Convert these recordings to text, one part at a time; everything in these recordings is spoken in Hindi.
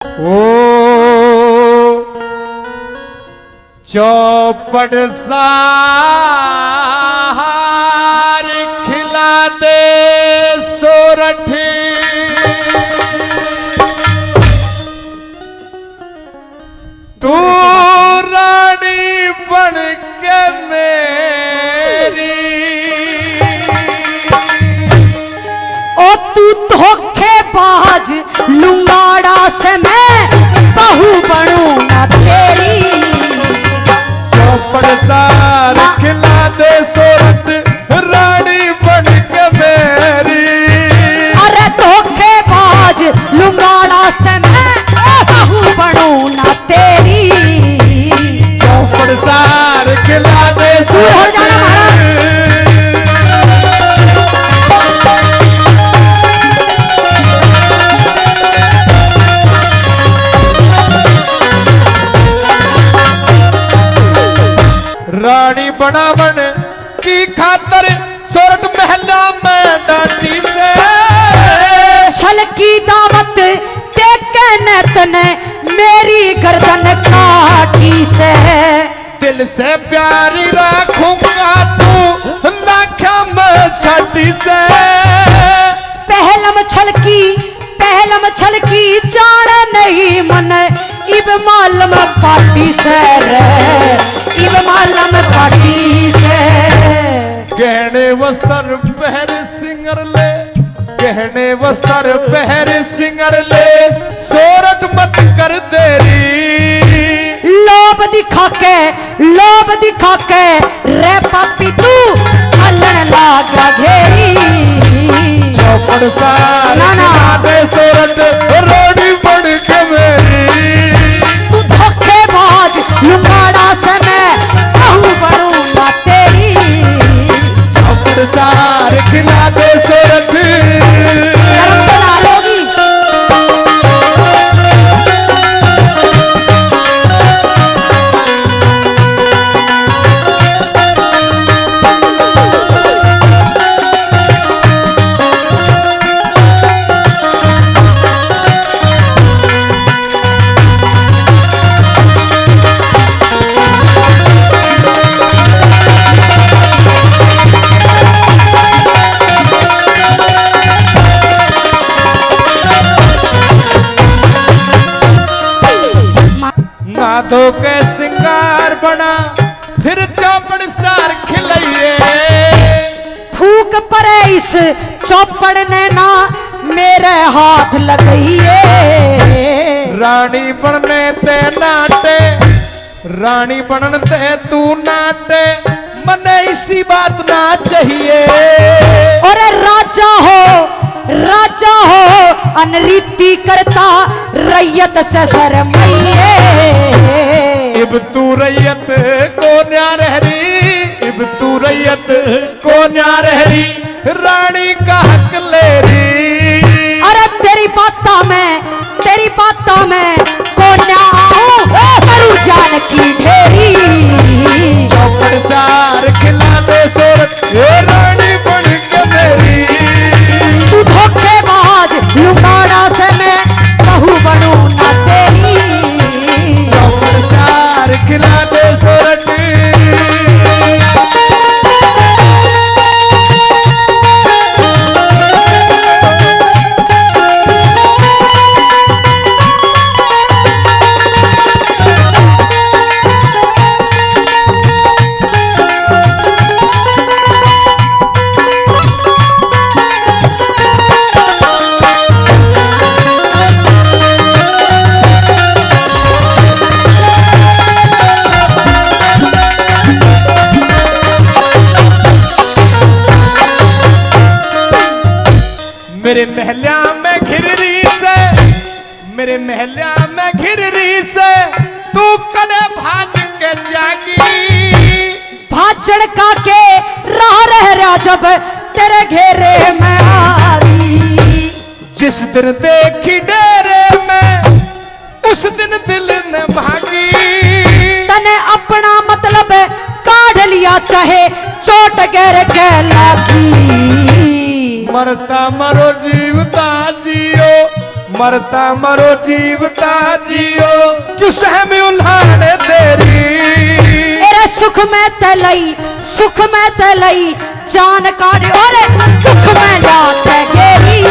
ओ चौपड़ सार खिला दे सोरठ तू रानी बन के मेरी ओ तू धोखेबाज लुंगाड़ा से मैं बहू बनूं ना तेरी। चौपड़ सार खिला दे सोरठ रानी बन के मेरी। अरे धोखेबाज लुंगाड़ा से मैं बहू बनूं ना तेरी। चौपड़ सार खिला दे सोरठ रानी बनावन की खातर सोरठ महला में डांटी से छल की दावत दे के तने मेरी गर्दन काटी से। दिल से प्यारी रखूंगा तू लाखा में छाती से। पहलम छल की जान नहीं मन इब मालम पाटी से रे इब मालम पाटी से। गहने वस्त्र पहर सिंगर ले गहने वस्त्र पहर सिंगर ले सोरठ मत कर देरी। लोभ दिखा के रे पापी तू हलन लागा घेरी। चौपड़ सार खिला दे सोरठ रोड़ी बन के मेरी। तू धोखेबाज लुंगाड़ा से मैं बहू बनूं ना तेरी। चौपड़ सार खिला दे सोरठ शर्म बना लोगी नादो के सिंगार बना फिर चौपड़ सार खिलाइए। फूक परे इस चौपड़ ने ना मेरे हाथ लगाइए। रानी बनने ते नाटे रानी बनते तू नाटे मने इसी बात ना चाहिए। और राजा हो अनरीति करता रैयत से शर्माइए। इब तू रैयत को न्या रहरी इब तू रैयत को न्या रहरी रानी का हक ले री। अरे तेरी बातों में को न्या आऊं करूं जान की ढेरी। चौपड़ सार खिला दे सोरठ रानी बन के मेरी। तू धोखेबाज लुंगाड़ा से मैं बहू बनूं ना तेरी। चौपड़ सार खिला दे सोरठ मेरे महल्या में घिररी से तू कने भाज के जागी। भाजड़ का के रह जब तेरे घेरे में आगी। जिस दिन देखी डेरे में उस दिन दिल ने भागी। तने अपना मतलब काढ़ लिया चाहे चोट गिर के लागी। मरता मरो जीवता जियो मरता मरो जीवता जियो क्यों सहम उल्हाड़ तेरी। अरे सुख में तलई जान काट अरे दुख में जात है गेरी।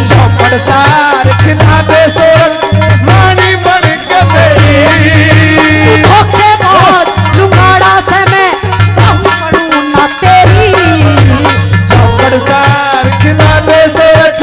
चौपड़ सार खिलावे सोरठ रानी बन के मेरी। धोखेबाज लुगाड़ा से मैं कहूँ बनूं ना तेरी। चौपड़ सार खिलावे सोरठ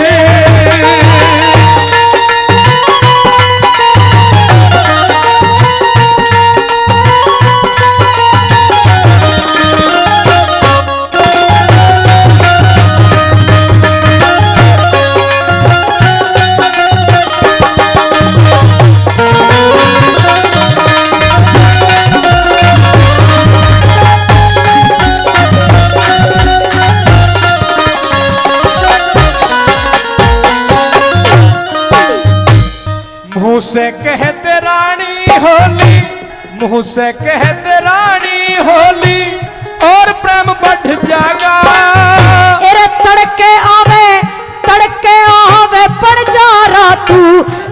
मुँह से कहते रानी होली, मुँह से कहते रानी होली और प्रेम बढ़ जागा। अरे तड़के आवे पड़ जा रहा तू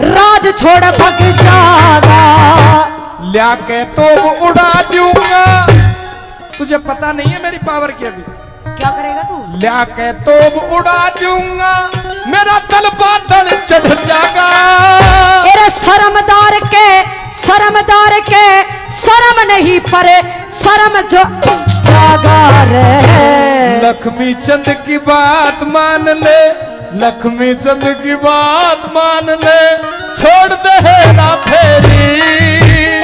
राज छोड़ भग जागा। ल्या के तो उड़ा दूंगा, तुझे पता नहीं है मेरी पावर की अभी। क्या करेगा तू? ल्या के तो उड़ा दूंगा मेरा तल बादल चढ़ जागा। अरे शर्मदार के शर्म नहीं परे शर्म जागा रे। लक्ष्मी चंद की बात मान ले, लक्ष्मी चंद की बात मान ले, छोड़ दे हेरा फेरी।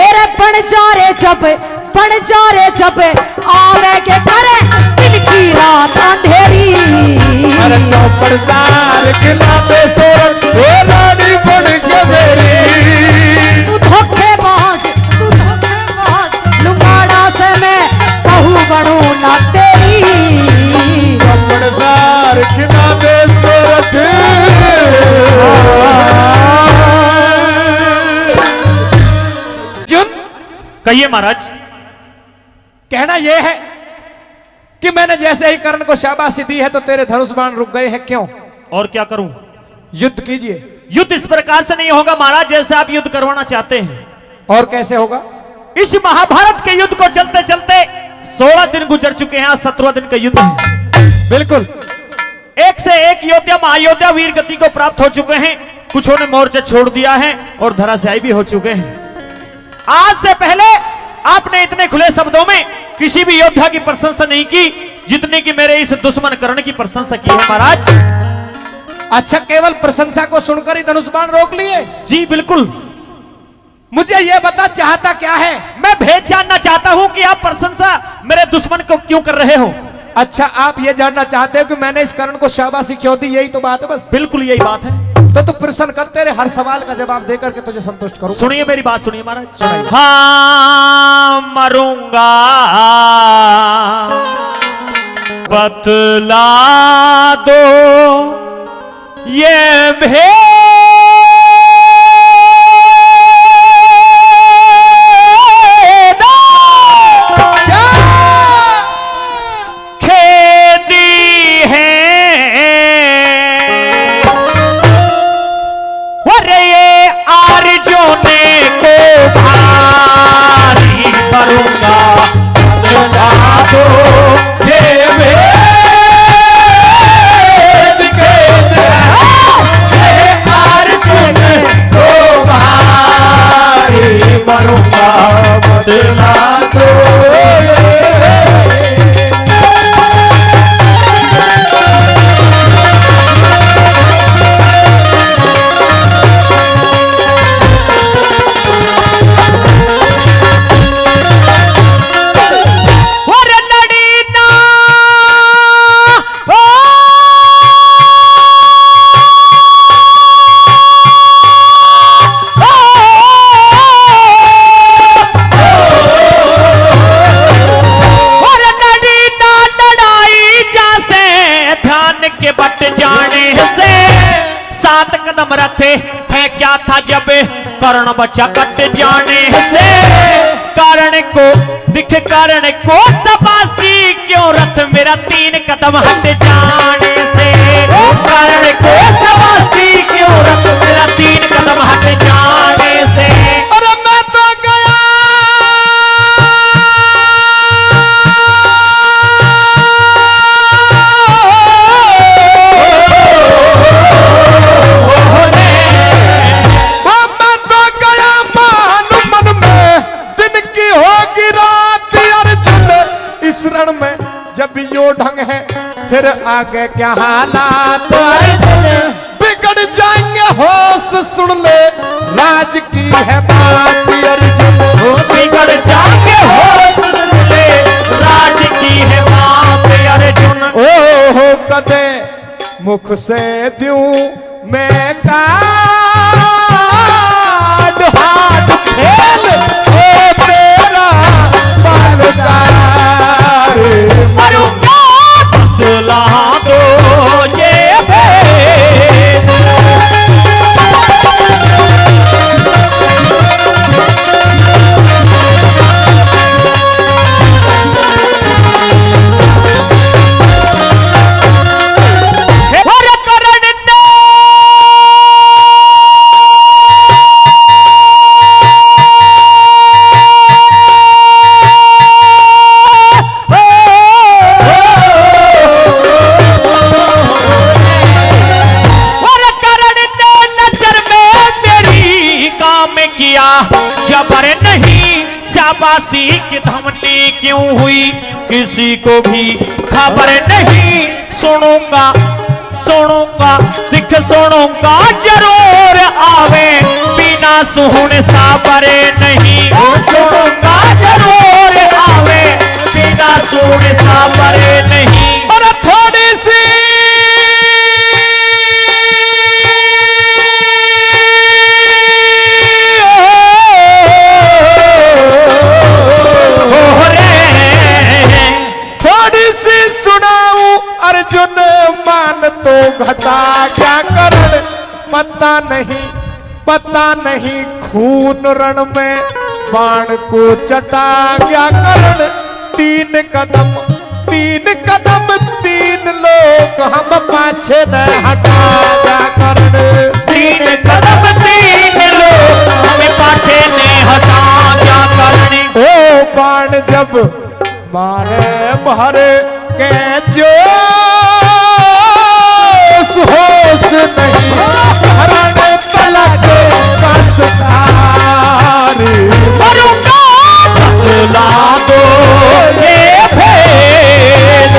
अरे बन जा रे जब आवेगे करे दिन की रात अंधेरी। अरे चौपड़ सार खिलावे सोरठ रानी बन के मेरी। तू धोखेबाज लुगाड़ा से मैं कहूँ बनूं ना तेरी। चौपड़ सार खिलावे सोरठ। जुन कहिए महाराज। कहना यह है कि मैंने जैसे ही कर्ण को शाबाशी दी है तो तेरे धनुष बाण रुक गए हैं, क्यों? और क्या करूं? युद्ध कीजिए। युद्ध इस प्रकार से नहीं होगा महाराज जैसे आप युद्ध करवाना चाहते हैं। और कैसे होगा? इस महाभारत के युद्ध को चलते चलते 16 दिन गुजर चुके हैं, आज 17वां दिन का युद्ध है। बिल्कुल एक से एक योद्धा महायोद्धा वीर गति को प्राप्त हो चुके हैं, कुछों ने मोर्चा छोड़ दिया है और धराशायी भी हो चुके हैं। आज से पहले आपने इतने खुले शब्दों में किसी भी योद्धा की प्रशंसा नहीं की जितनी कि मेरे इस दुश्मन कर्ण की प्रशंसा की है महाराज। अच्छा, केवल प्रशंसा को सुनकर ही धनुष बाण रोक लिए? जी बिल्कुल। मुझे यह बता चाहता क्या है? मैं भेद जानना चाहता हूं कि आप प्रशंसा मेरे दुश्मन को क्यों कर रहे हो। अच्छा, आप यह जानना चाहते हो कि मैंने इस कर्ण को शाबाशी क्यों दी, यही तो बात है बस? बिल्कुल यही बात है। तो तू प्रश्न कर, तेरे हर सवाल का जवाब देकर के तुझे संतुष्ट करूं। सुनिए मेरी बात, सुनिए महाराज। सुनाइए। हाँ मरूंगा बतला दो ये भेद खेदी है ये आरज़ू ने को भारी करूंगा बतला दो ये भेद ये आरज़ू ने को भारी करूंगा बतला दो। कदम रथे है क्या था जब कर्ण बचा कट जाने से कारण को दिख कारण को सबासी क्यों रथ मेरा 3 कदम हट जाने से कारण को सबासी क्यों रथ फिर आगे क्या हालात बिगड़ जाएंगे, होश सुन ले राज की है बात अर्जुन। बिगड़ जाएंगे, होश सुन ले राज की है बात अर्जुन। ओ कदे मुख से दूं मैं काट हाथ फेल ओ तेरा बालदार। मरूंगा बतला दो ये भेद। जबर नहीं शाबाशी की धमनी क्यों हुई किसी को भी खबर नहीं। सुनूंगा सुनूंगा दिख सुनूंगा जरूर आवे बिना सुन साबरे नहीं। सुनूंगा जरूर आवे बिना सुन साबरे नहीं। और थोड़ी सी सुनाऊं अर्जुन मान तो घटा क्या करण पता नहीं खून रण में बाण को चटा क्या करण। तीन कदम तीन लोग हम पाछे न हटा क्या करण। तीन कदम तीन लोग हमें पाछे न हटा क्या करने। ओ बाण जब मारे भरे के जोश होश नहीं हरण पलक कसदार। मरूंगा बतला दो ये भेद।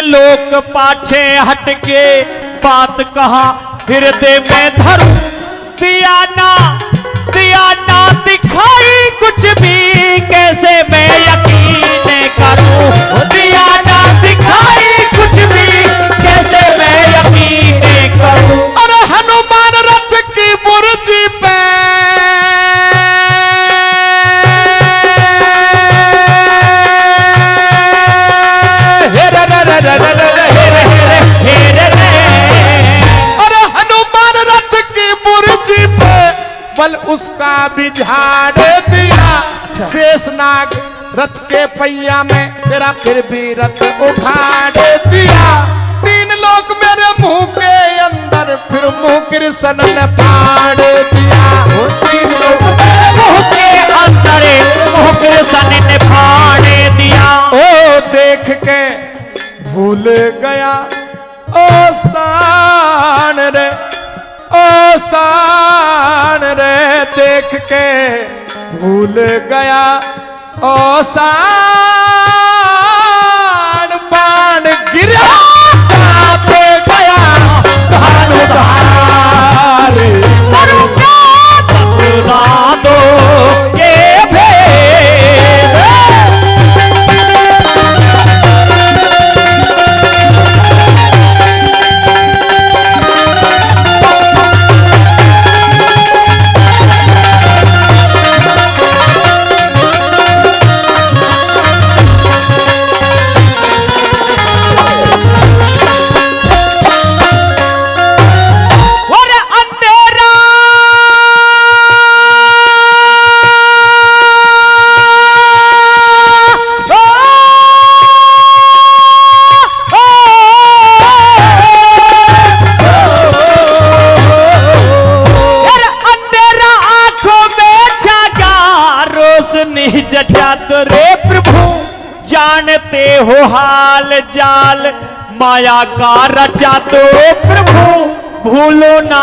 लोग पाछे हटके बात कहा हृदय में धरूं। दिया ना दिखाई कुछ भी कैसे मैं यकीन करूं। दिया ना दिखाई कुछ भी कैसे मैं यकीन करूं। अरे हनुमान रथ की बुर्जी पे अरे हनुमान रथ की बुर्जी पे बल उसका भी झाड़ दिया। शेषनाग रथ के पहिया में तेरा फिर भी रथ उखाड़ दिया। तीन लोग मेरे मुंह के अंदर फिर मुंह कृष्ण ने फाड़ दिया। तीन लोग मेरे मुंह के अंदर मुंह कृष्ण ने फाड़ दिया। ओ देख के भूल गया ओ शान रे देख के भूल गया ओ शान। बाण गिरा कांपे गया धनुधार। मरूंगा बतला दो ये भेद। जानते हो हाल जाल माया का रचा दो प्रभु भूलो ना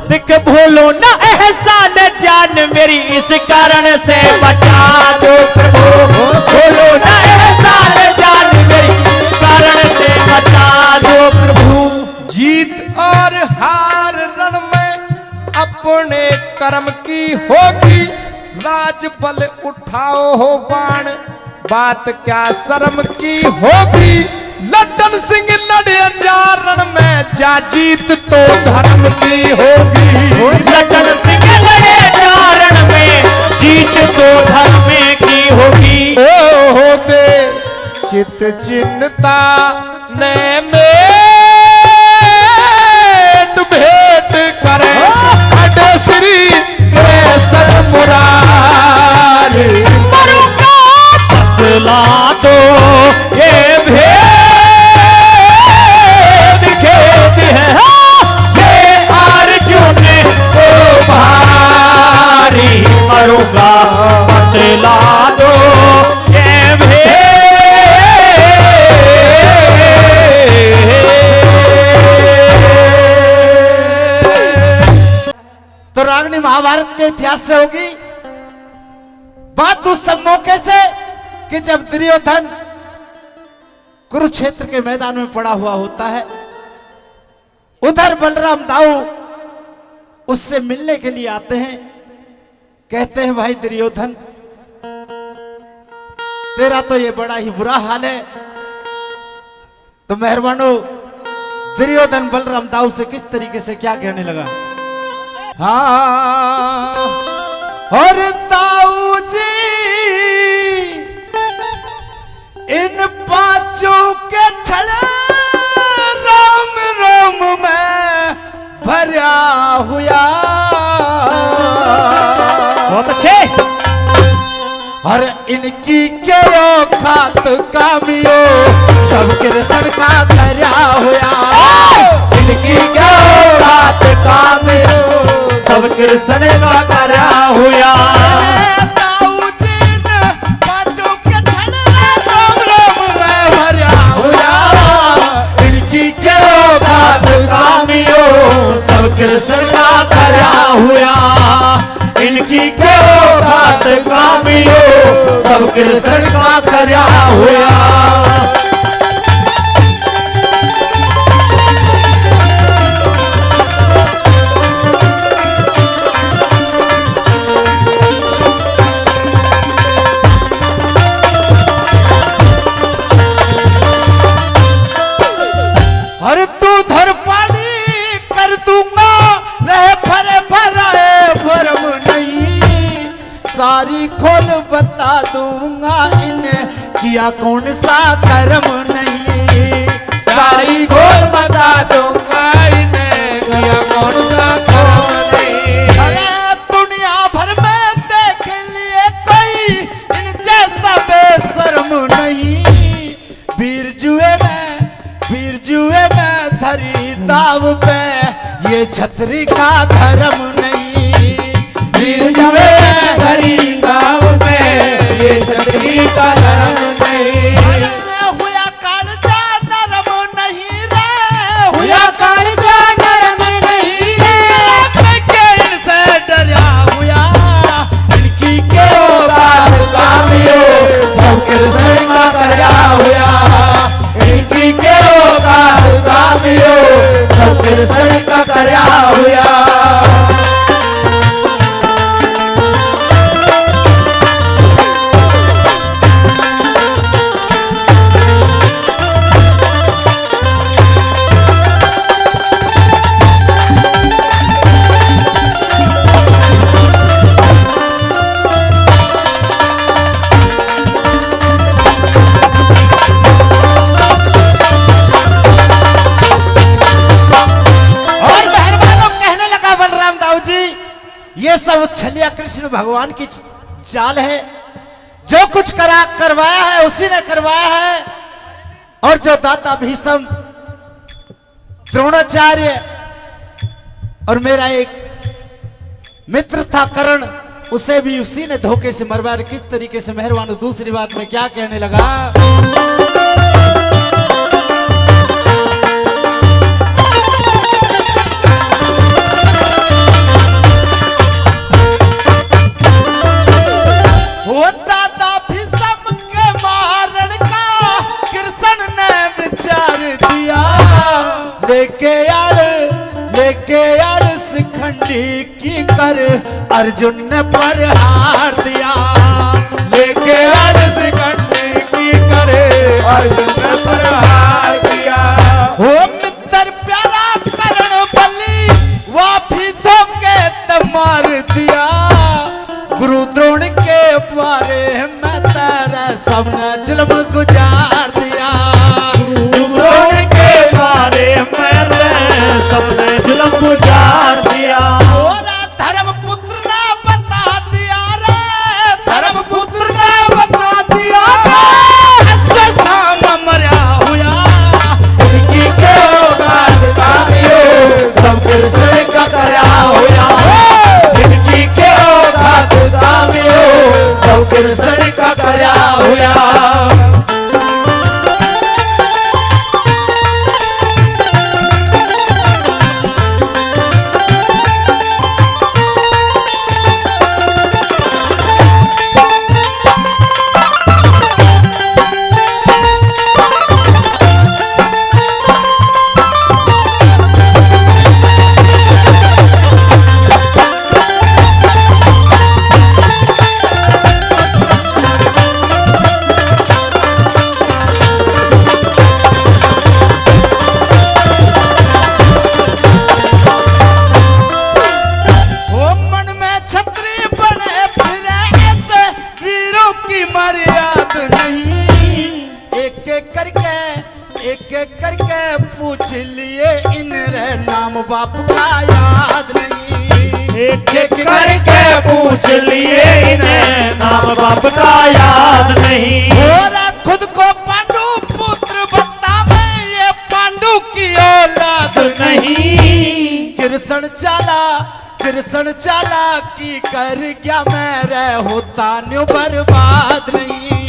देख भूलो ना एहसान जान मेरी इस कारण से बचा दो प्रभु भूलो ना एहसान जान मेरी कारण से बचा दो प्रभु। जीत और हार रण में अपने कर्म की होगी, राज बल उठाओ हो बाण बात क्या शर्म की होगी। लड्डन सिंह लड़े जा रण में जा जीत तो धर्म की होगी। लड्डन सिंह लड़े जा रण में जीत तो धर्म की होगी। ओ होते चित चिन्हता ने मेट भेंट करे अड श्री कृष्ण मुरारी। बतला दो ये भेद खेद है ये अर्जुन को भारी मरूंगा बतला दो ये भेद। तो रागनी महाभारत के इतिहास से होगी बात उस सब मौके से कि जब दुर्योधन कुरुक्षेत्र के मैदान में पड़ा हुआ होता है, उधर बलराम दाऊ उससे मिलने के लिए आते हैं। कहते हैं भाई दुर्योधन तेरा तो ये बड़ा ही बुरा हाल है, तो मेहरबानो दुर्योधन बलराम दाऊ से किस तरीके से क्या कहने लगा। हाँ और दाऊ जी इन पांचों के छड़े राम राम में भरा हुआ। बहुत अच्छे। और इनकी के खात कामियो सब कृष्ण का धरा हुआ। इनकी क्या बात कामियो सब कृष्ण का करा हुआ। सब कृष्ण का करा हुआ इनकी क्यों बात कामियो सब कृष्ण का करा हुआ। अरे तू धर पानी कर दूंगा रहे भरे भराए भरम नहीं, सारी खोल बता दूंगा इन्हें किया कौन सा कर्म नहीं। सारी खोल बता दूंगा इन्हें किया कौन सा कर्म नहीं। अरे दुनिया भर में देख लिए कोई इन जैसा बेशर्म नहीं। वीर जुए में धरी दाव पे ये छतरी का धर्म नहीं। वीर जुए में धरी दाव पे ये छतरी का धर्म नहीं। हुआ कालजा नरम नहीं रे, हुआ कालजा नरम नहीं रे, के इनसे डरा हुआ। इनकी क्यों बात कामियो सब कृष्ण का करा हुआ। इनकी क्यों बात कामियो सब कृष्ण का करा हुआ। ये सब छलिया कृष्ण भगवान की चाल है। जो कुछ करवाया है उसी ने करवाया है। और जो दाता भीष्म द्रोणाचार्य और मेरा एक मित्र था कर्ण, उसे भी उसी ने धोखे से मरवाया। किस तरीके से मेहरबान। दूसरी बात में क्या कहने लगा, दादा भीष्म के मारण का कृष्ण ने विचार दिया, लेके आड़ शिखंडी की कर अर्जुन ने प्रहार दिया, लेके आड़ शिखंडी की करे अर्जुन ने प्रहार दिया। हो मित्र प्यारा करण बलि वाफी धोखे त मार दिया, गुरु द्रोण के बारे में तेरा सबने जुल्म गुजार दिया, द्रोण के बारे में सबने जुल्म गुजार दिया। धर्म पुत्र ने बता दिया रे, धर्म पुत्र ने बता दिया मरिया हुआ, इनकी के औकात कामियो सब कृष्ण का करया हुआ, इनकी के औकात कामियो सब कृष्ण का करया हुआ। पूछ लिए इन रे नाम बाप का याद नहीं, एक एक करके पूछ लिए इन्हें नाम बाप का याद नहीं। और खुद को पांडु पुत्र बतावे ये पांडु की औलाद नहीं। कृष्ण चाला की कर क्या मेरे होता न्यू बर्बाद नहीं,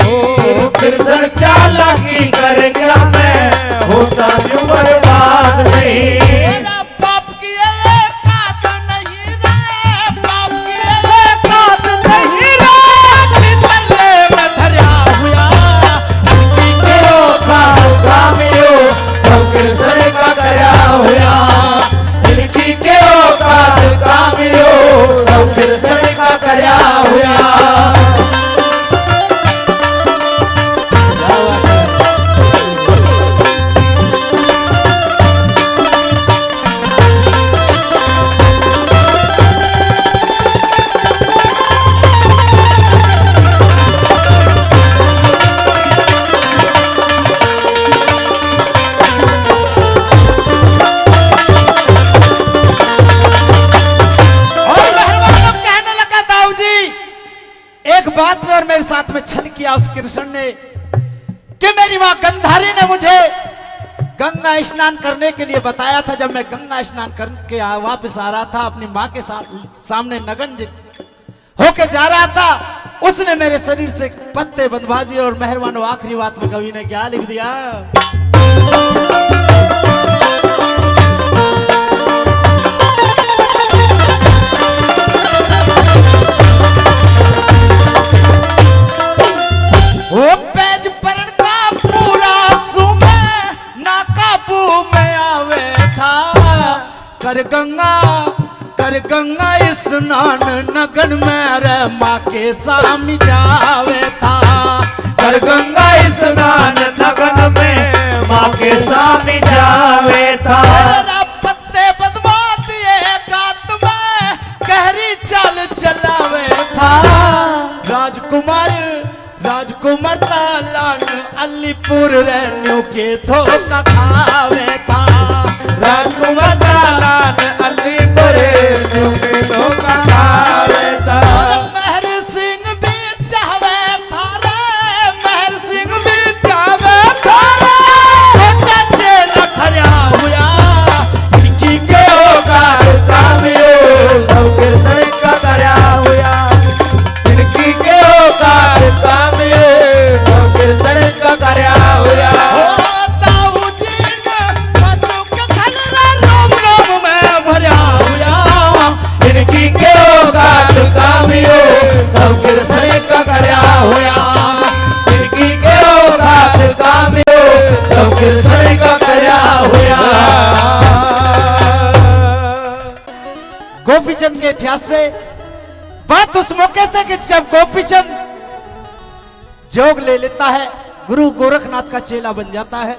कृष्ण चाला की कर क्या मैं होता न्यू बर्बाद नहीं। पाप की कात नहीं रे, पाप की कात नहीं रे, भीतर में धरा हुआ, इनकी के औकात कामियो सब कृष्ण का करया हुआ, इनकी के औकात कामियो सब कृष्ण का करया हुआ। बात में और मेरे साथ में छल किया उस कृष्ण ने कि मेरी मां गंधारी ने मुझे गंगा स्नान करने के लिए बताया था। जब मैं गंगा स्नान करके वापस आ रहा था, अपनी मां के सामने नग्न होके जा रहा था, उसने मेरे शरीर से पत्ते बंधवा दिए। और मेहरबान आखिरी बात में कवि ने क्या लिख दिया, वो पेज परण का पूरा सुमे ना काबू में आवे था, कर गंगा स्नान नगन में रे माँ के सामने जावे था, कर गंगा स्नान नगन में माँ के सामने जावे था। पत्ते बदवा दिए गात में गहरी चाल चलावे था, राजकुमार तालान अलीपुर रेन्यू के धोखा खावे था, राजकुमार तालान अलीपुर रेन्यू के धोखा खावे था। महर सिंह भी चाहवे था रे, महर सिंह भी चाहवे था रे, चेला खड़ा हुआ, इनकी के औकात कामियो सब कृष्ण का करया हुआ, के इतिहास से। बात उस मौके से कि जब गोपीचंद जोग ले लेता है, गुरु गोरखनाथ का चेला बन जाता है।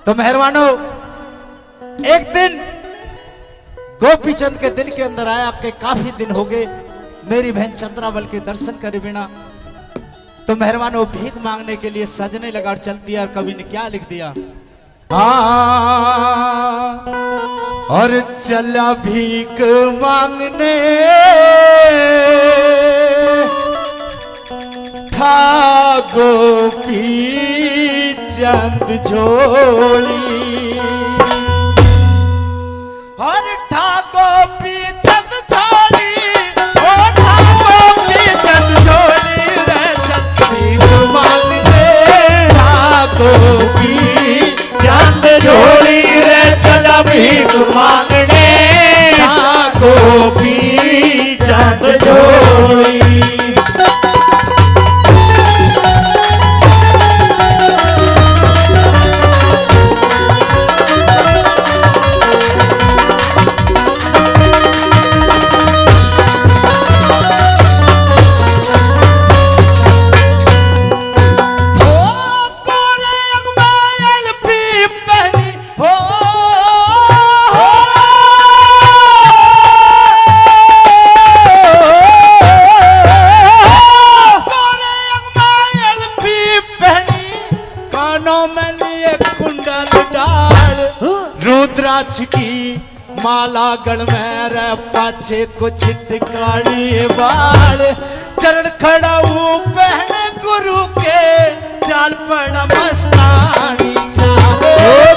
तो मेहरबानों, एक दिन गोपीचंद के दिल के अंदर आया कि काफी दिन हो गए मेरी बहन चंद्रावल के दर्शन करे बिना। तो मेहरबानों, भीख मांगने के लिए सजने लगा और चल दिया। और कवि ने क्या लिख दिया? और चला भीख मांगने था गोपी चंद झोली। और था गोपी चंद झोली, ओ था गोपी चंद झोली रे, चल भीख मांगने था गोपी चंद झोली रे, चला भीख मांगने था गोपी चंद झोली। रुद्राक्ष की माला गण में रे, पाछे को छिटकाली बाल। चरण खड़ा हूँ बहन गुरु के, चाल पड़ा मस्तानी चाल।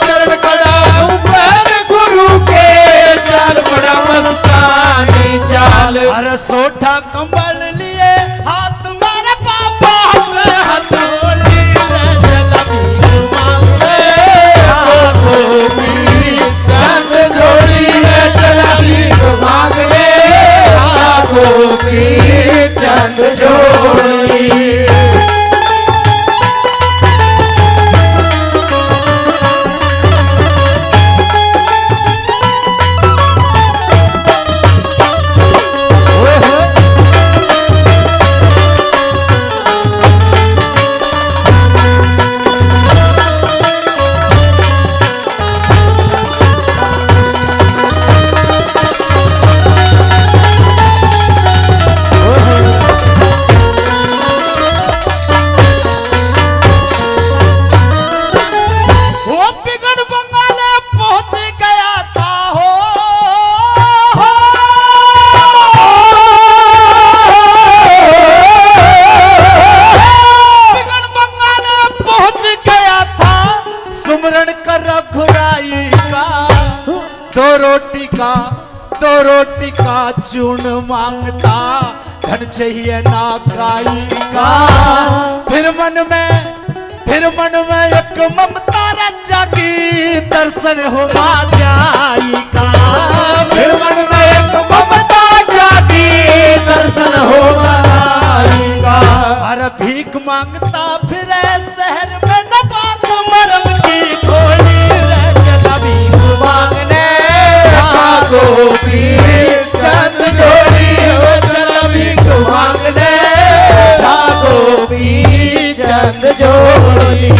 चरण खड़ा हूँ बहन गुरु के, चाल पड़ा मस्तानी चाल। हर सोठा कंबल लिए हाथ मारे पापा में हथौड़ी रे, चला भीख मांगने गोपी चंद झोली रे, चला भीख मांगने गोपी चंद झोली। दो रोटी का चून मांगता, धन चाहिए ना काई का। फिर मन में एक ममता जागी, दर्शन होगा जाई का। फिर मन में एक ममता जागी, दर्शन होगा जाई का। हर भीख मांगता फिर शहर में न बात मरम की खोली रे, चला भीख मांगने गोपी चंद झोली, चला भीख मांगने गोपी चंद झोली।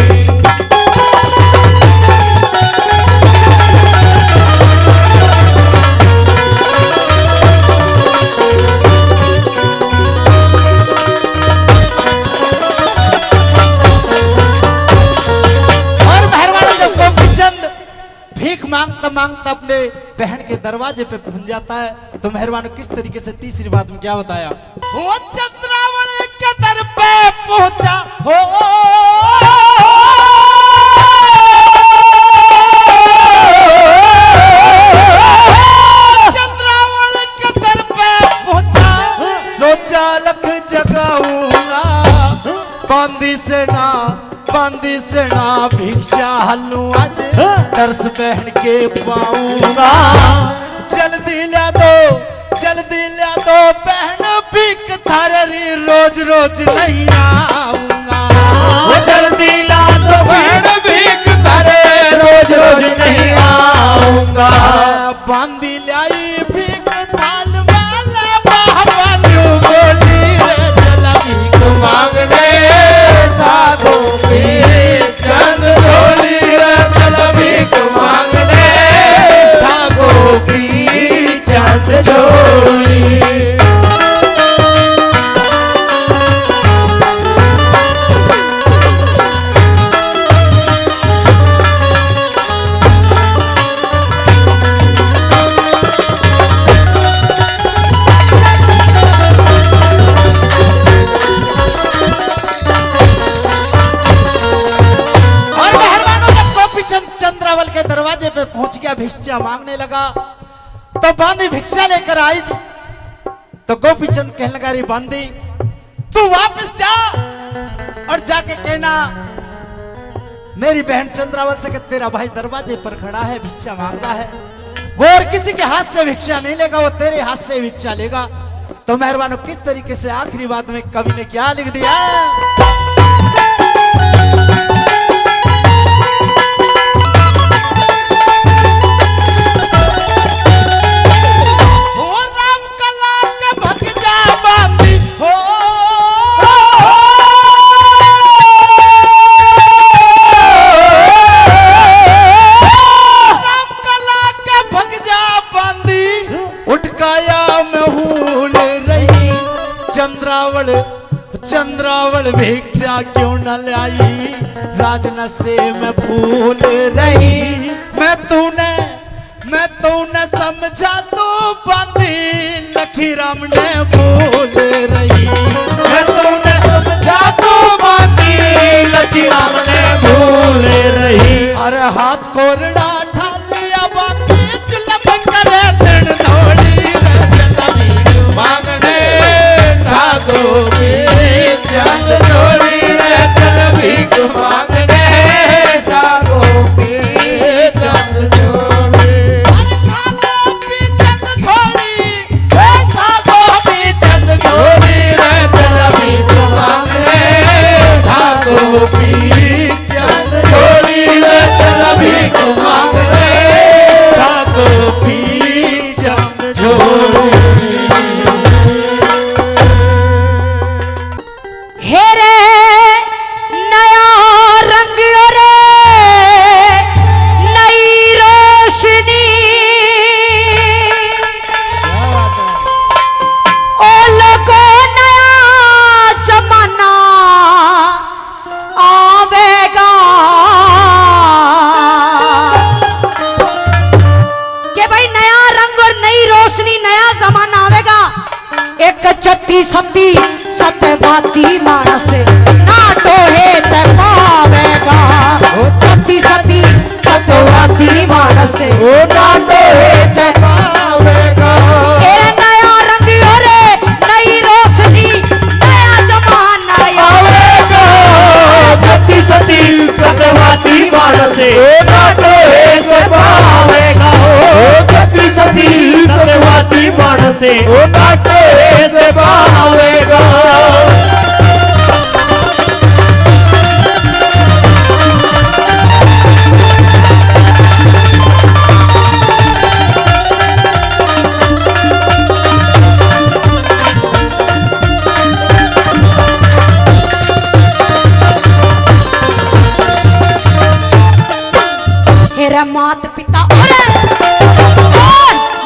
मांगता अपने बहन के दरवाजे पे पहुंच जाता है। तो मेहरबान किस तरीके से तीसरी बात में क्या बताया? वो चंद्रावल के दर पे पहुंचा हो, चंद्रावल के दर पे पहुंचा, सोचा लख जगाऊंगा, बांदी से ना भिक्षा हल्लू आज, तरस बहन के पाऊंगा। जल्दी ला दो बहन भीख थारी, रोज नहीं आऊंगा। जल्दी ला दो बहन भीख थारे, रोज नहीं आऊंगा। बांदी लाई भी भिक्षा मांगने लगा तो बांदी भिक्षा लेकर आई थी। तो गोपीचंद कहने लगा, रे बांदी तू वापस जा और जाके कहना मेरी बहन चंद्रावत से कि तेरा भाई दरवाजे पर खड़ा है, भिक्षा मांग रहा है। वो और किसी के हाथ से भिक्षा नहीं लेगा, वो तेरे हाथ से भिक्षा लेगा। तो मेहरबानों, किस तरीके से आखिरी बात में कवि ने क्या लिख दिया? चंद्रावल भिक्षा क्यों न लाई, राजन से मैं भूल रही। मैं तूने समझा तो बांधी, लखी राम ने भूल रही। मैं तूने समझा तो बांधी, लखी राम ने भूल रही। अरे हाथ कोरड़ा ठा लिया बांधी, जुल्म करे तन दौड़ी रे मांगने ठाको चंद जोड़ी रे चल भीख मांगने ठाको चंद जोड़ी। चंद जोड़ी रे चल भीख मांगने ठाको चंद जोड़ी रे चल भीख मांगने ठाको चंद जोड़ी। सती सत्यवादी मानस ना टोहे ते पावेगा। सती सती सत्यवादी मानस ना टोहे ते पावेगा। नया रंग रे नई रोशनी नया जमाना आवेगा। सती सती सत्यवादी मानस ना टोहे ते पावेगा। सती सती सत्यवादी मानस ना टोहे से पावेगा।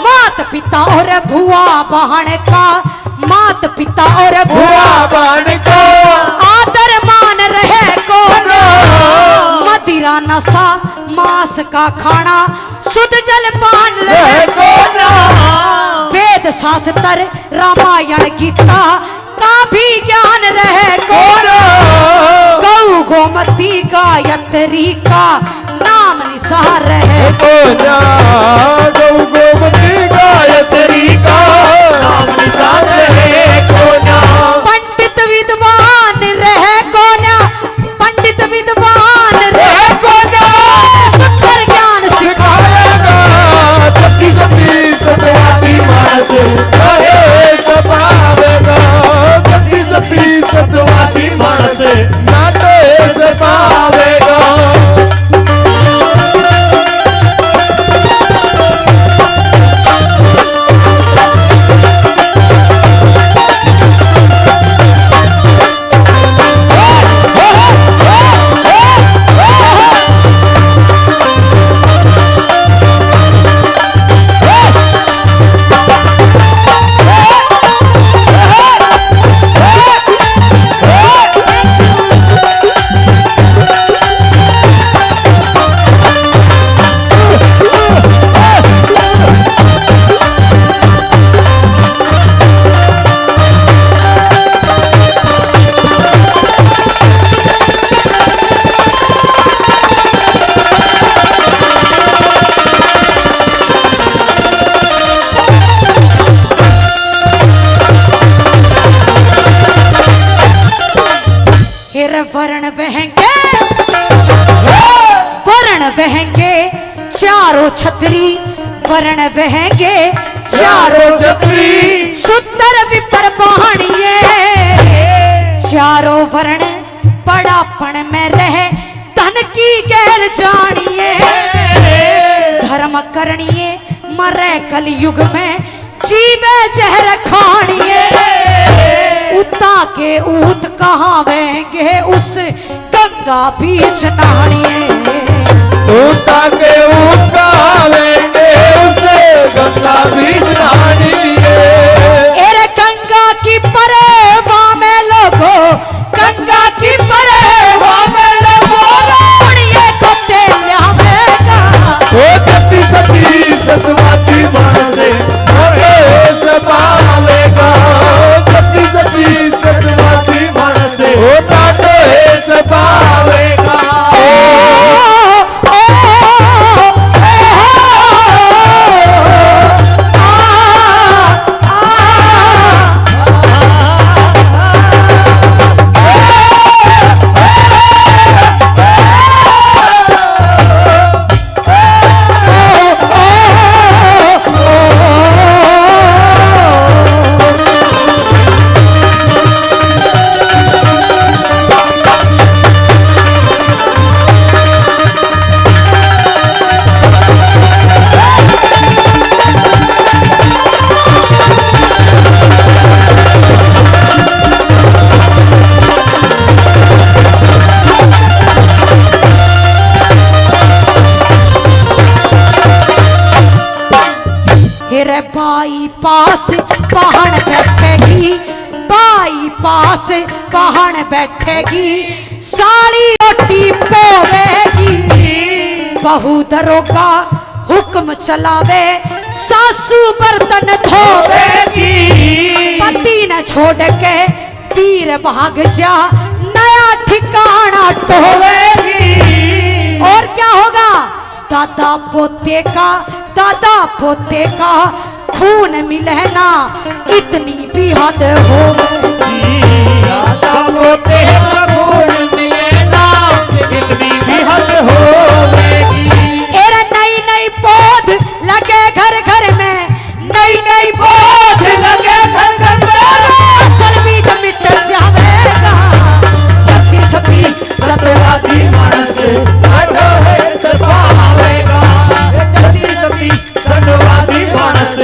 मात पिता और भुआ बहन का, मात पिता और भुआ बहन का आदर मान रहे कौन। मदिरा नशा मांस का खाना शुद्ध जल पान रहे कौन। वेद शास्त्र रामायण गीता का भी ज्ञान रहे कौन। गौ गोमती गायत्री का नाम निसार रहे कौन। गौ गोमती गायत्री का नाम निसार रहे कौन। पंडित विद्वान रहे कौन। पंडित विद्वान रहे कौन। सुंदर ज्ञान सिखाएगा। सती सती सत्यवादी मानस रहे से पावेगा। सती सती सत्यवादी मानस ना टोहे से पावेगा। फिर वर्ण बहेंगे, वर्ण बहेंगे चारों छतरी, वर्ण बहेंगे चारों छतरी, सुंदर विपर बहानिए, चारों वर्ण बड़ापन में रहे, धन की गैर जानिए, धर्म करनिए मरे कलयुग में, जीवे जहर खानिए, उता के ऊत कहावेंगे उस गंगा बीच नहानिए, उता के ऊत कहावेंगे उस गंगा बीच नहानिए। एरे गंगा की परेवा में लोगो, गंगा की परेवा में लोगो, पुण्य को तेल्या बेगा, ओ जति सती सतवाती बाण से पावेगा, जति सती सतवाती बाण से होता तो है पावेगा। बाई पास पहाड़ बैठेगी, बाई पास पहाड़ बैठेगी, साली रोटी पोवेगी, बहू दरोगा हुक्म चलावे, सासू बर्तन धोवेगी, पति न छोड़ के तीर भाग जा, नया ठिकाना टोवेगी। और क्या होगा? दादा पोते का, दादा पोते का खून मिले ना, इतनी भी हद हो, दादा पोते का खून मिले ना, इतनी भी हद हो। एरा नई नई पौध लगे घर घर में, नई नई पौध लगे घर घर में, असल बीज मिट जावेगा, जति सती सतवादी मानस आठो है सपावेगा, जति सती सतवादी मानस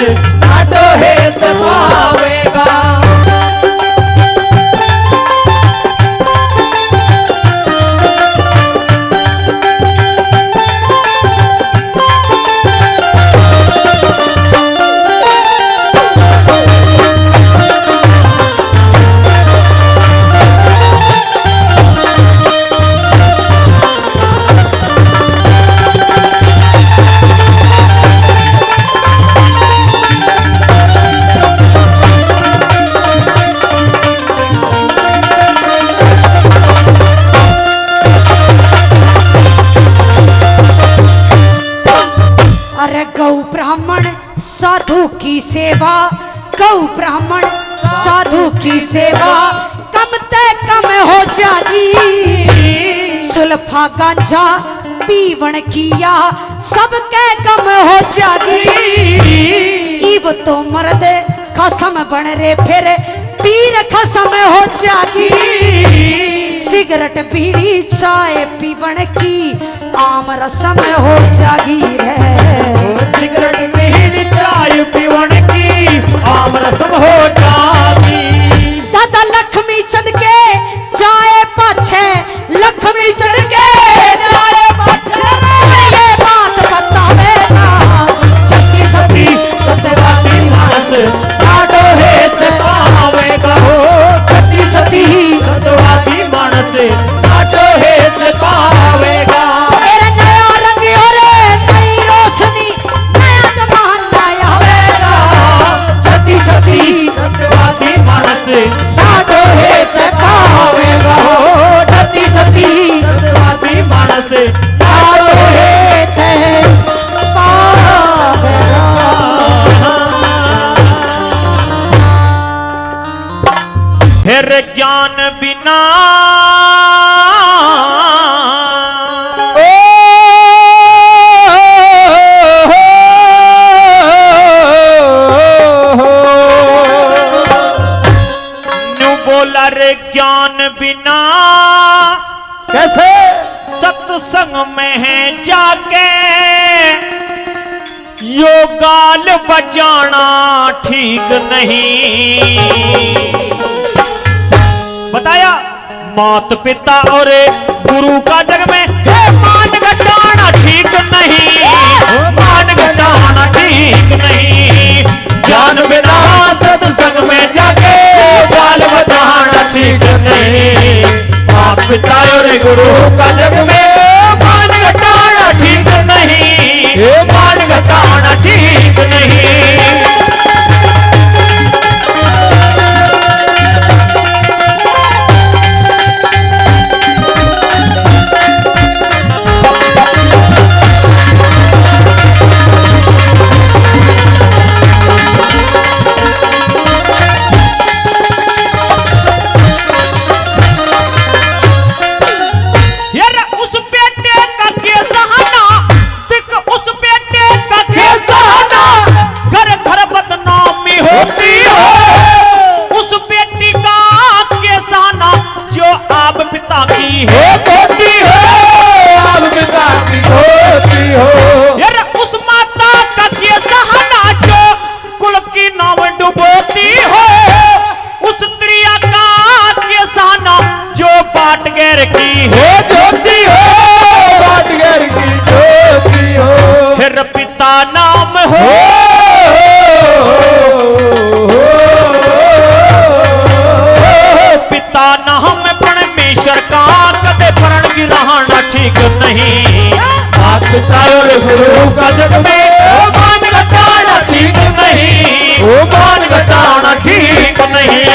आठो है सपावेगा। साधु की सेवा, गौ ब्राह्मण साधु की सेवा कम ते कम हो जागी, सुल्फा गांजा पीवण किया सबके कम हो जागी, इब तो मर्द खसम बन रे फिर पीर खसम हो जागी, सिगरेट बीड़ी चाय पीवण की आम रसम हो जागी रे, सिगरेट बीड़ी चाय पीवण की आम रसम हो जागी। दादा लक्ष्मी चंद के जाए पाछे, लक्ष्मी चंद के जाए पाछे, ये बात बतावेगा जति सती सत्यवादी मानस आठो है सपावेगा, जति सती सत्यवादी मानस आठो है सपावेगा। मेरा नया रंग और नई रोशनी नया जमाना आवेगा, जति सती सत्यवादी मानस आठो है सपावेगा, जति सती सत्यवादी मानस आठो है पावेगा। फिर ज्ञान बिना ज्ञान बिना कैसे? सत्संग में है जाके यो गाल बजाना ठीक नहीं। बताया मात पिता और गुरु का जग में है मान घटाना ठीक नहीं, मान घटाना ठीक नहीं। ज्ञान बिना सत्संग में जाके गाल बजाना ठीक नहीं। मात पिता और गुरु का जग में मान घटाना ठीक नहीं, मान घटाना ठीक नहीं। गुरु का जग में मान घटाना ठीक नहीं, वो मान घटाना ठीक नहीं।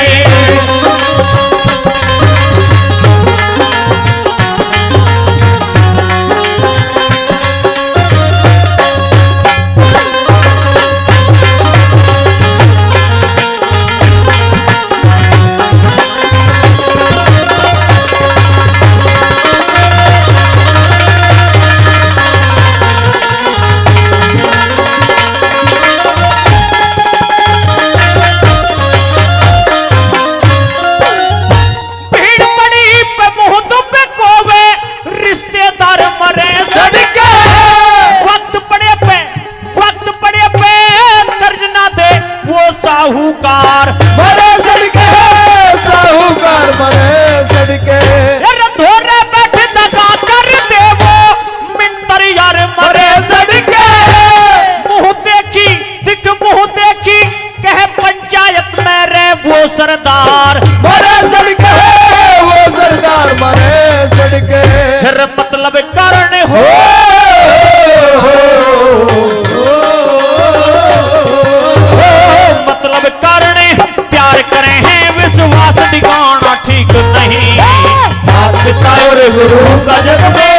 साहूकार मरे सड़के, साहूकार मरे सड़के। धोरे बैठे दगा कर दे वो मिंतर यार मरे सड़के। मुंह देखी दिख मुंह देखी कह पंचायत में रे वो सरदार मरे सड़के, वो सरदार मरे सड़के। फिर मतलब कारण हो ठीक नहीं। मात पिता और गुरु का जग में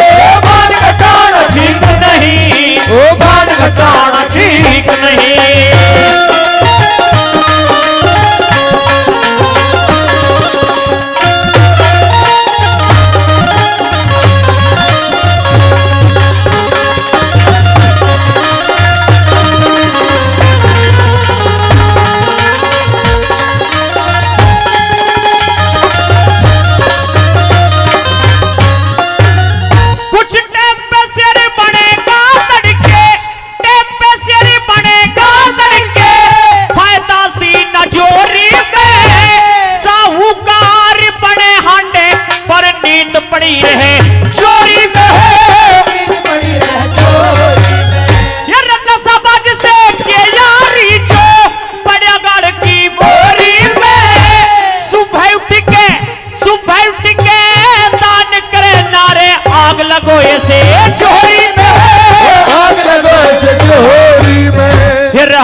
मान घटाना ठीक नहीं, वो मान घटाना ठीक नहीं।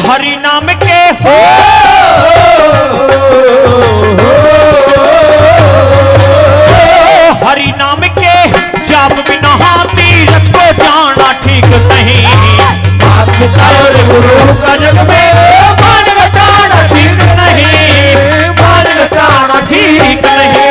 हरि नाम के हो हरि नाम के जाप बिना तीरथ को जाना ठीक नहीं। मात पिता और गुरु का जग में मान घटाना ठीक नहीं, मान घटाना ठीक नहीं।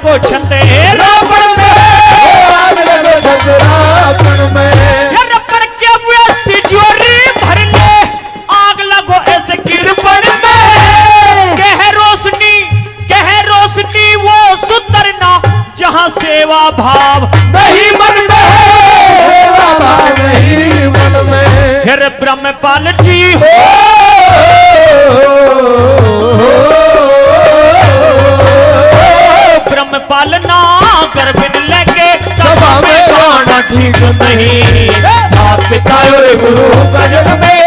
लगो छते रावण में, आग लगो छते रावण में। ये रबर के व्यस्त तिजोरी भर ले, आग लगो ऐसे गिरबन में। कह रोशनी वो सुधरना जहां सेवा भाव नहीं मन में, सेवा भाव नहीं मन में। फिर ब्रह्मपाल जी हो ब्रह्मपाल ना गर्भिन लेके सभा में गाना ठीक नहीं। बाप पिता और गुरु का जन्म में,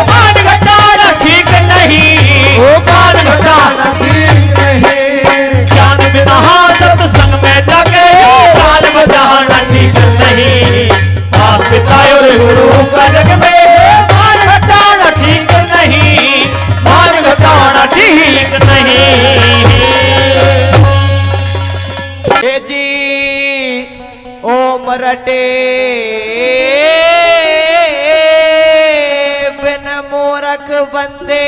मान घटाना ठीक नहीं। वो मान घटाना ठीक नहीं। ज्ञान बिना सत्संग में जाके काल बजाना ठीक नहीं। बाप पिता और गुरु का जग में, मान घटाना ठीक नहीं। मान घटाना ठीक नहीं। हे जी ओ मरटे बिन मूरख बंदे,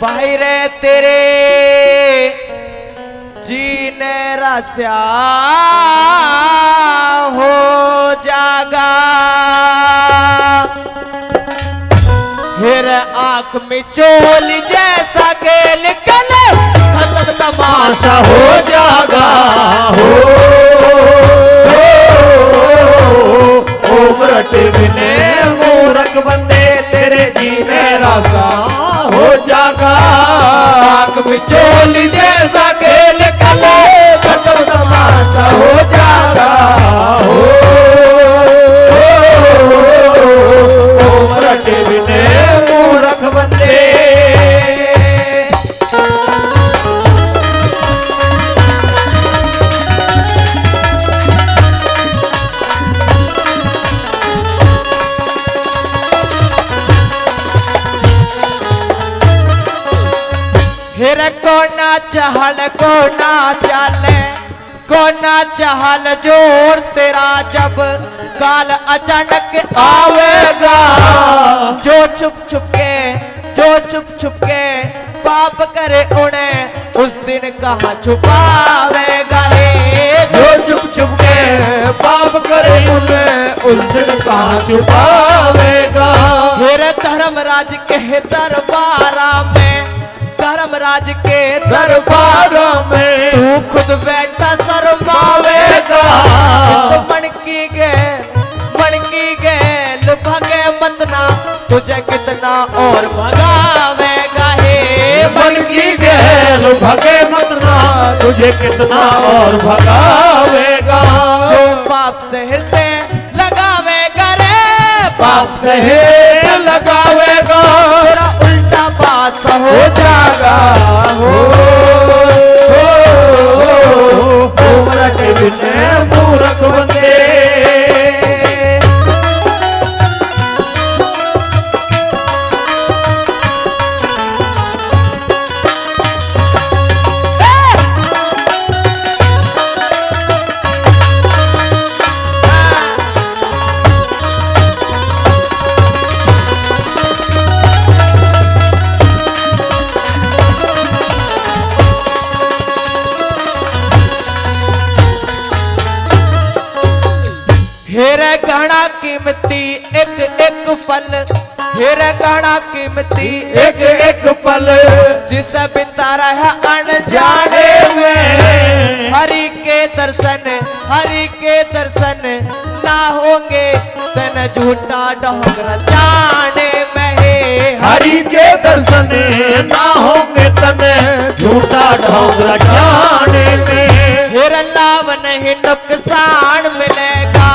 भाई रे तेरे जीने रस्या हो जागा। फिर आंख में चोल जैसा गेल कले, खत्म तमाशा हो जागा। ओ मरटे बिने मूरख बंदे, तेरे जीने रासा हो जागा। आंख में चोली जैसा खेल कले, खत्म तमाशा हो जागा। ओ मरटे बिने मूरख बंदे। फिर कोना चहल कोना चले, कोना चहल जोर तेरा जब काल अचानक आवेगा। जो चुप छुप के पाप करे उन्हें उस दिन कहाँ छुपावेगा। हे जो चुप चुप के पाप करे उन्हें उस दिन कहाँ छुपावेगा। फिर धर्मराज के दरबारा में, धर्मराज के दरबार में तू खुद बैठा शर्मावेगा। इस मन की गेल भगे मतना, तुझे कितना और भगावेगा। हे मन की गैल भगे मतना, तुझे कितना और भगावेगा। जो पाप से हृदय लगावेगा रे, पाप से लगावेगा, तेरा उल्टा पास हो जागा। मरटे बिने मूरख बंदे। हेरे गहना कीमती एक एक पल, हेरे गहना कीमती एक एक पल जिसे बिता रहा अनजाने जाने में, हरि के दर्शन ना होंगे तन झूठा डोंगरा जाने में। हे हरि के दर्शन ना होंगे तने झूठा ढोंगरा जाने में। हेरे लाभ नहीं नुकसान मिलेगा,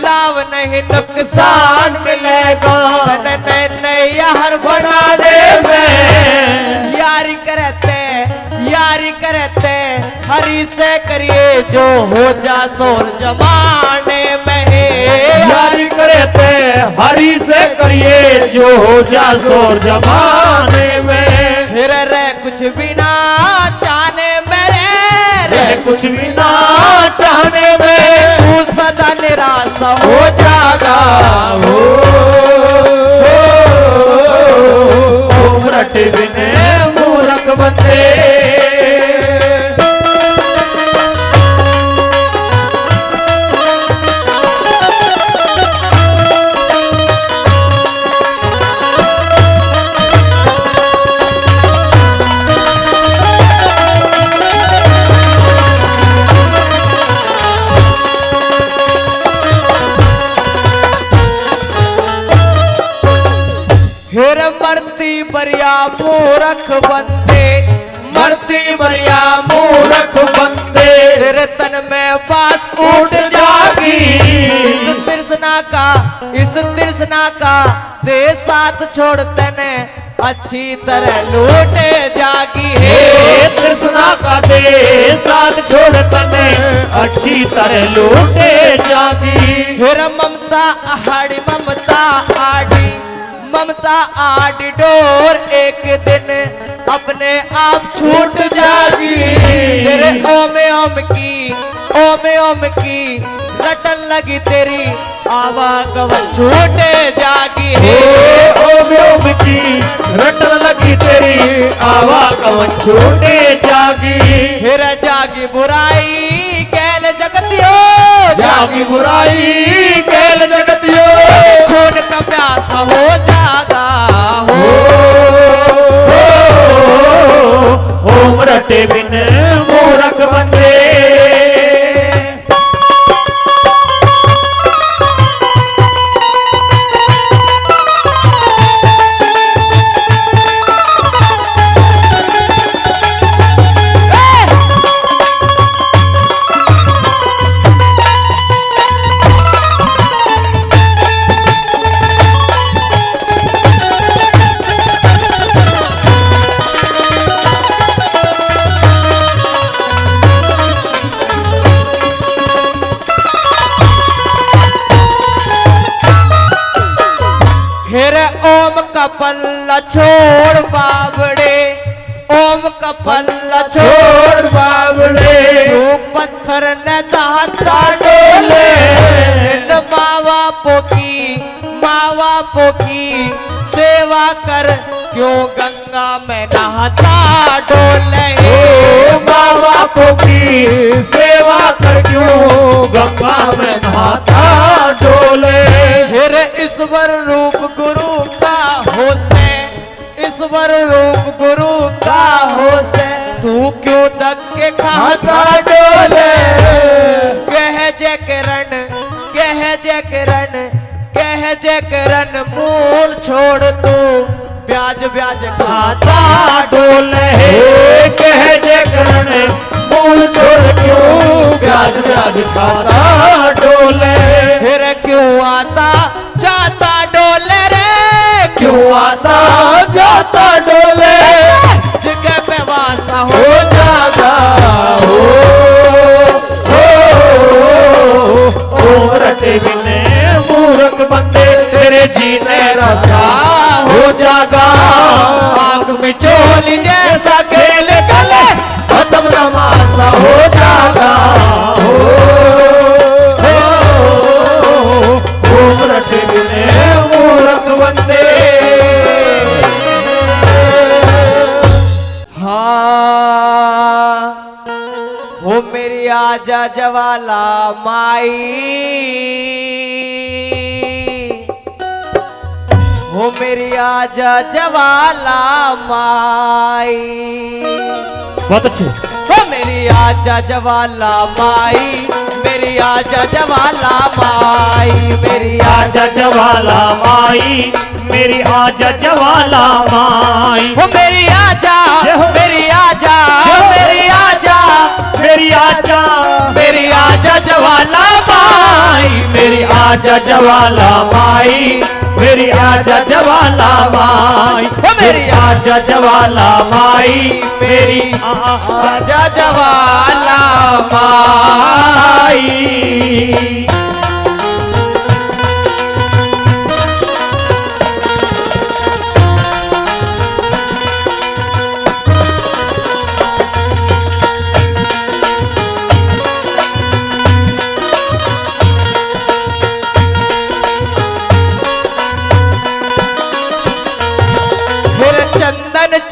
लाभ नहीं नुकसान मिलेगा तन नैया हर बनाने में। यारी करते हरि से करिए जो हो जा सोर जमाने में। हे यारी करते हरि से करिए जो हो जा सोर जमाने में। फिर रे कुछ भी ना चाहने मेरे, रे कुछ भी ना चाहने में, तू सदा निराश हो जागा। मरटे बिने मूरख मूरख बंदे मरती मरिया मूरख बंदे तेरे तन में बात उठ जागी इस तृष्णा का दे साथ छोड़ते ने अच्छी तरह लूटे जागी है तृष्णा का दे साथ छोड़ तने अच्छी तरह लूटे जागी फिर ममता आड़ी डोर एक दिन अपने आप छूट जागी तेरे ओम की रटन लगी तेरी आवागमन छूटे जागी है ओम की रटन लगी तेरी आवागमन छूटे जागी फिर जागी बुराई कैल जगतियो जागी बुराई कैल जगतियो खून का प्यासा हो जागा ओम रटे बिन मूरख बंदे पल्ला छोड़ बाबड़े ओम का पल्ला छोड़ बाबड़े तू पत्थर न दाता डोले मावा पोकी सेवा कर क्यों गंगा में नहाता डोले मावा पोकी सेवा कर क्यों गंगा में नहाता डोले फिर ईश्वर रूप गुरु का हो से तू क्यों धक्के खाता डोले कह जय करण मूल छोड़ तू ब्याज खाता डोले कह जय करण मूल छोड़ क्यों ब्याज खाता डोले फिर क्यों आता जाता डोले रे क्यों आता जाता डोले जगह पे वासा हो जागा ओ रटे बिने मूरख बंदे तेरे जीने रसा हो जागा आंख में चोली जैसा खेल कले खत्म तमाशा हो जागा ओ रटे बिने मूरख बंदे हाँ हो मेरी आजा जवाला माई हो मेरी आजा जवाला माई बहुत अच्छी हो मेरी आजा जवाला माई मेरी आजा जवाला माई मेरी आजा जवाला माई मेरी आजा जवाला माई हो मेरी आजा मेरी आजा मेरी आजा मेरी आजा मेरी आजा जवाला माई मेरी आजा जवाला माई मेरी आजा जवाला माई मेरी आजा जवाला माई मेरी आजा जवाला माई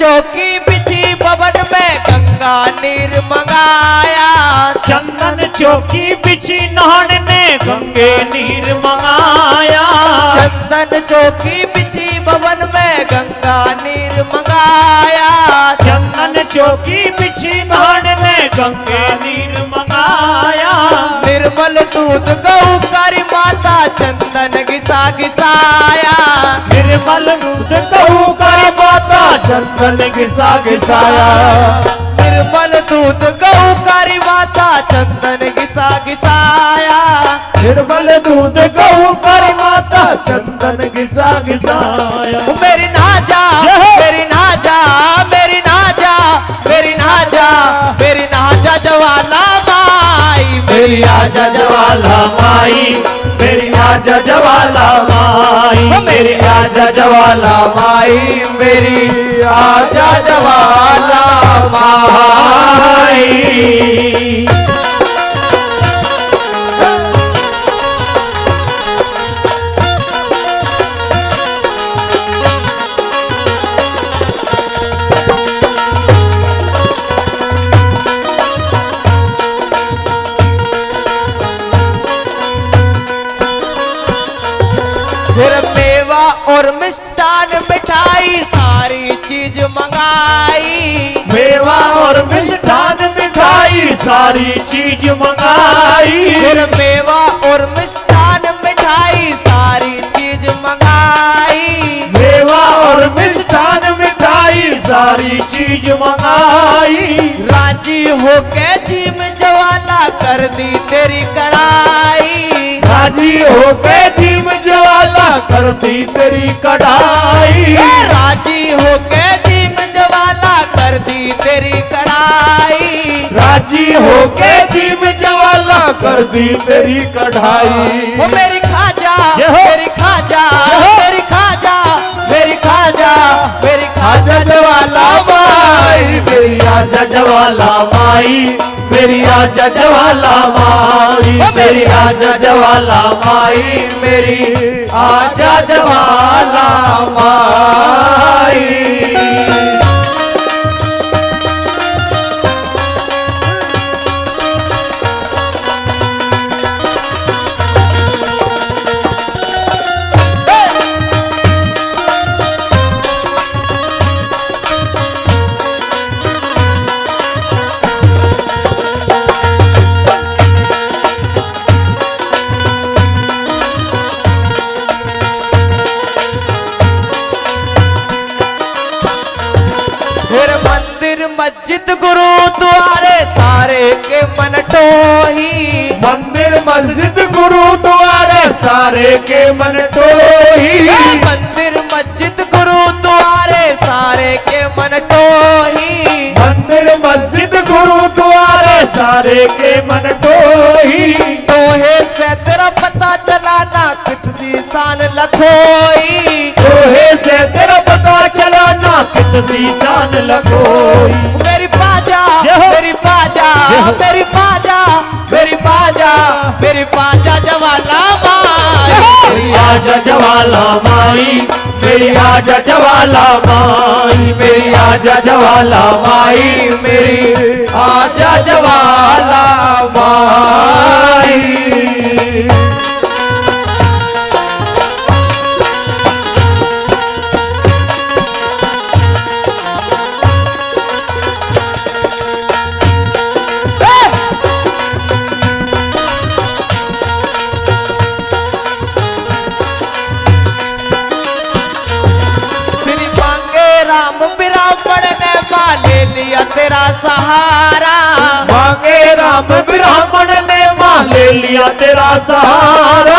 चौकी बिछी भवन में गंगा नीर मंगाया चंदन चौकी बिछी नहाने ने गंगे नीर मंगाया चंदन चौकी बिछी भवन में गंगा नीर मंगाया चंदन चौकी बिछी नहाने ने गंगे नीर मंगाया निर्मल दूध गऊ करी माता चंदन घिसा घिसाया निर्मल दूध गऊ करी माता चंदन घिसा घिसाया। निर्मल दूध गऊ कारी माता चंदन घिसा घिसाया। निर्मल दूध गऊ कर माता चंदन घिसा घिसाया। मेरी नाजा मेरी नाजा मेरी नाजा मेरी नाजा मेरी नाजा जवाला माई मेरी आजा जवाला माई, मेरी आजा जवाला माई, मेरी आजा जवाला माई मेरी आजा जवाला माई। फिर मेवा और मिष्टान मिठाई सारी चीज मंगाई। मेवा और मिष्ठान मिठाई सारी चीज मंगाई। फिर मेवा और मिष्टान मिठाई सारी चीज मंगाई। मेवा और मिष्ठान मिठाई सारी चीज मंगाई। राजी होके जीम ज्वाला कर दी तेरी कढ़ाई। राजी होके जीम ज्वाला कर दी तेरी कढ़ाई। राजी होके जीम ज्वाला कर दी तेरी कढ़ाई। राजी होके जीम ज्वाला कर दी तेरी कढ़ाई। वो मेरी खाजा जय हो। मेरी खाजा जय हो। मेरी खाजा मेरी खाजा मेरी खाजा ज्वाला माई मेरी आजा जवाला माई, मेरी आजा जवाला माई, ओ मेरी आजा जवाला माई मेरी आजा जवाला माई। फिर मंदिर मस्जिद गुरुद्वारे सारे के मन टोही। मंदिर मस्जिद गुरुद्वारे सारे के मन टोही। मंदिर मस्जिद गुरुद्वारे सारे के मन टोही। मंदिर मस्जिद गुरुद्वारे सारे के मन टोही। तोहे से तेरा पता चला ना कितनी शान लखोई। तोहे से तेरा पता चला ना कितनी शान लगोई। मेरी बाजा जय हो। मेरी बाजा जय हो। मेरी बाजा मेरी बाजा मेरी बाजा जवाला माई मेरी आजा जवाला माई, मेरी आजा जवाला माई, मेरी आजा जवाला माई मेरी आजा जवाला माई। श्री मांगे राम ब्राह्मण ने माले लिया तेरा सहारा। मांगे राम ब्राह्मण ने मां ले लिया तेरा सहारा।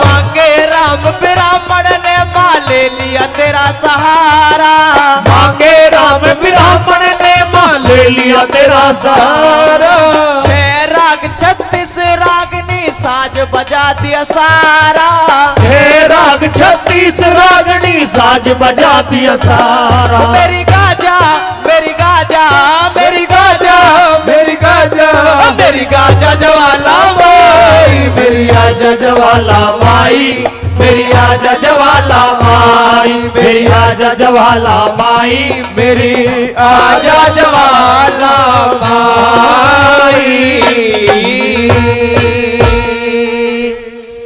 मांगे राम ब्राह्मण ने माले लिया तेरा सहारा। मांगे राम ब्राह्मण ने मां ले लिया तेरा सहारा। 6 राग 36 रागनी साज बजा दिया सारा। 6 राग 36 रागनी साज बजा दिया सारा। मेरी गाजा मेरी गाजा मेरी गाजा मेरी गाजा मेरी गाजा जवाला माई मेरी आजा जवाला माई, मेरी आजा जवाला माई, मेरी आजा जवाला माई, मेरी आजा जवाला माई।